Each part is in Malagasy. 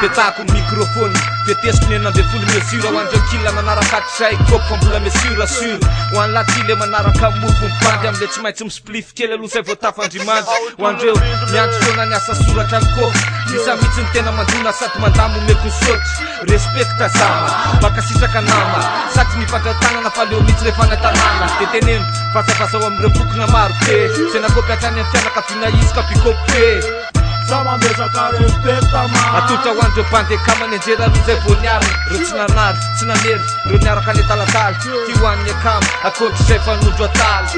Petako mikrofony fetesiko ny enina folo mesure ho andreo kila manaraka atr'izay kôpo fa mbola mesure assure ho an'ny latile manaraka mofo mibandy am'le tsy maintsy misplif kely aloha zay vao tafandrimandy ho andreo miandro foana ny asa soratra ny kôpo isa mihitsy ny tena mandona sady mandamo meko sotry respekta zama baka sitraka nama satsy mifandran-tanana fa leo mihitsy rehefa ny tanàna de teneno fasafasa am'ireo bokina maro be zay nakôpy hatrany amin'ny fianakaviana izy ka pikôpy Sama mesaka respecta ma atotra ho andreo bande kamany anjera aloha zay vao niarina reo tsy nanary tsy nanery reo niaraka ny talatala ty ho an'ny akamo akoatry zay fanondro ataly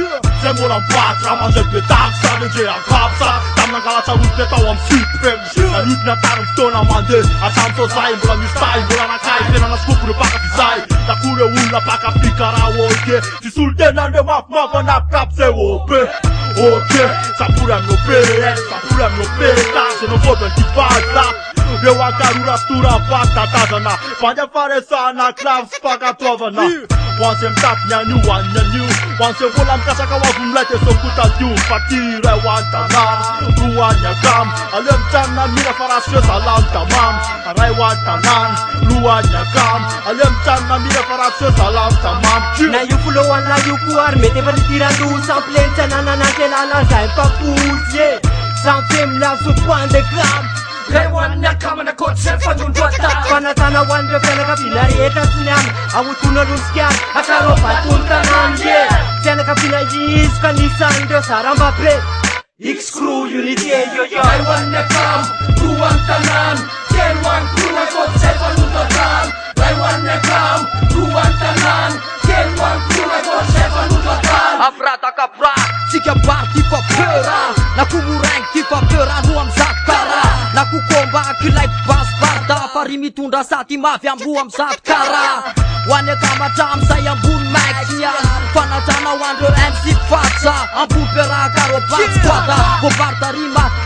zay mbola mibatra manzay betako sa le ndre akapsa tamina angalatsaroty atao amy supreme nalutiny atariny fotoana mandeha atram'zao zay mbola misy tay mbola nakay tenana skopo reo baka bizay takory olona baka fikara oke tsisy olo tenandreo mafimafy anapikapy zay obe oke sapory amin'o PRS sapory amin'o PRS no fodony ty vaza reo akarora tora vaky tatazana bandy afaresana klavy sy pakatoavana hoanzay mitapy nyanio hoannyanio hoanzay vola mikasaka hoavy milay de sokotadio fatira ho any tanàna roany agamo aleo mitranona mira fa rasy feo zalamy tamamy aray ho any tanàna roany agamo aleo mitranona mira fa rasy feo zalamy tamamy na io foloany la io koa ary mety efa nitirando sampleny tsy anananantelana zay mpaposy e sampe milazo pandekam ray ho an'ny akamana akoatry zay fanondro ataly fanatana ho an'ireo fianakaviana rehetra sy ny any ahotona losikiany akarao batony tanany e fianakaviana izy ka nisan'ireo zarambabe excru unity yoyo ray ho an'ny akamo ro an'ny tanàna teny ho an'ny koro akoatry zay fanondro ataly ray ho an'ny akamo ro an'ny tanàna teny ho an'ny koro akoatry zay fanondro ataly afratakabra tsika bary ty fa peura na komoraingy ty fa peura no am'zato kara na kokomba kilay basbarda fary mitondra saty mavy amroa am'zato kara ho any akamatra am'zay ambony maikya fanajana ho andreo MC fatsa ambony perakaro batsikoata voabarda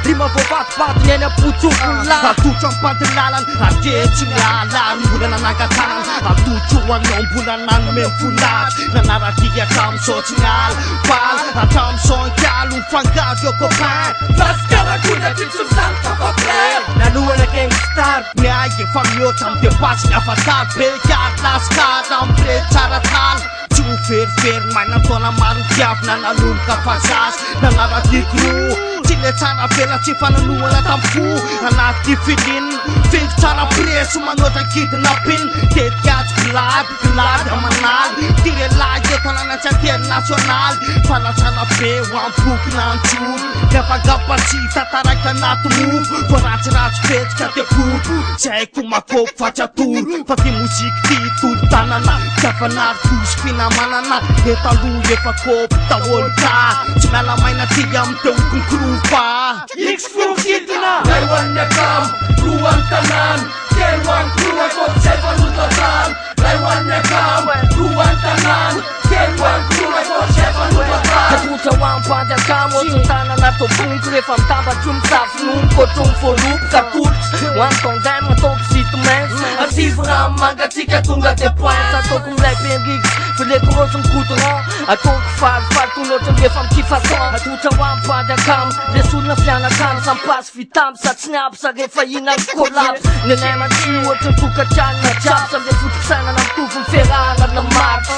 rima voavatobady ny eny apotsokona atotro am'mpady lalany aketsy mialany mbola nanankatanana atotro hoanao mbola nanome mifolaty nanaratika atram'zao tsy miala paly atram'zao nkalo mifangady eo copain lasikarakona titsy misany tafapray nalohana gangstar miagy efa mihoatra amy depasy ny afatary be kady lasikara ambre tsara tala tsy ho verivery maina taona maro tiavina nanomboka fazasy nanaratikro tsy le tsara vela tsy fananoana tamy fo anaty filinina fevy tsara preso manoatra kidina piny tetikatsy glady amanaly tirelagy etanana tsy internasionaly fanatsara be ho ampoky nantsoro gafagapatsy tataraiky anaty mofo voaratsiratsy fetsika te popo zay ko makôpo fa tsy atoro fa ty moziky ty tolo tanana jafanary tosy finamanana etaloha efa kôpo daholo ka tsy miala maina ty amy teokonkrova X-Fukidina ray ho an'ny akamo ro an'ny tanàna teny ho an'ny koro akoatry zay fanondro ataly ray ho an'ny akamo ro an'ny tanàna teny ho an'ny koro akoatry zay fanondro ataly Kaputra ho an'ny mpady akamo ohatsy tanana toboniko rehefa mitambatro misafinomiko ohatro mifoloboka tolotsy ho an'ny tondray mataoko zito maintsy atsivy raha mangatsika tonga de pointe ataoko milay penrix fileko ohatsy micoudron ataoko falifaly tony ohatsy rehefa mikifaton atotra ho an'ny mpady akamo le solona fianakamo sampasy vitamy sa tsy niaby sa rehefa inany kolapsy nenay matsy ohatsy tokatranina jiaby samle fotopisainana mitovy miferahana na maty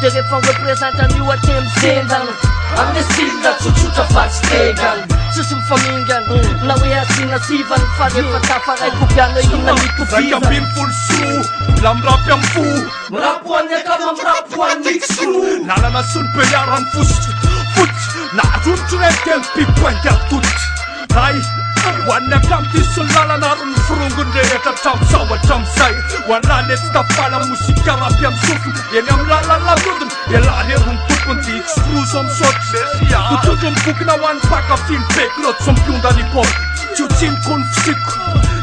de rehefa represente an'io atemizendana amle style tsotsotra fatsy tegany tsisy mifamingana na hoe asina sivany fa rehefa tafaray kopiano ina mitobizana ambiny folo so la mirapy amy fo mirapy ho an'ny akamo mirapy ho an'ny X-Crew lalana sony peliarany fositry fotsy nahazontry reteny pipointy atotry ay ho an'ny akamo ty sony lalana aro ny firongony rehetra tram'zao hatram'zay ho an'lany etsy tafala mosika rapy amy sofiny eny amy lalan'larodiny elarery ny tompony ty X-Crew zao misotry totrondro mibokina ho an'ny pakafiny beky loatsy so mpiondany hipop tsy ho tsiniko ny fisiko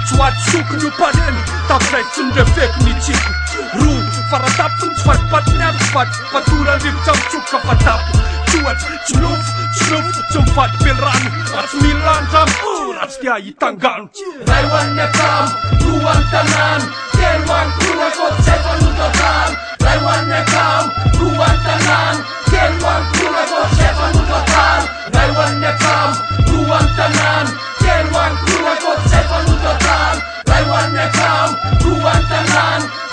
tsy ho aty sokony io pareny tafizay tsy nirefeko ny tsiko ro faratapony tsy fatipatiny ary tsy fatipatory andrivotra mitsokoka fatapy tsy ohatsy tsy milofo tsy mivady be rano ratsy milandramo ratsy tia hitangano ray ho an'ny akamo ro an'ny tanàna teny ho an'ny koro akoatry zay fanondro ataly ray ho an'ny akamo ro an'ny tanàna teny ho an'ny koro akoatry zay fanondro ataly ray ho an'ny akamo ro an'ny tanàna teny ho an'ny koro akoatry zay fanondro ataly Tuan tanan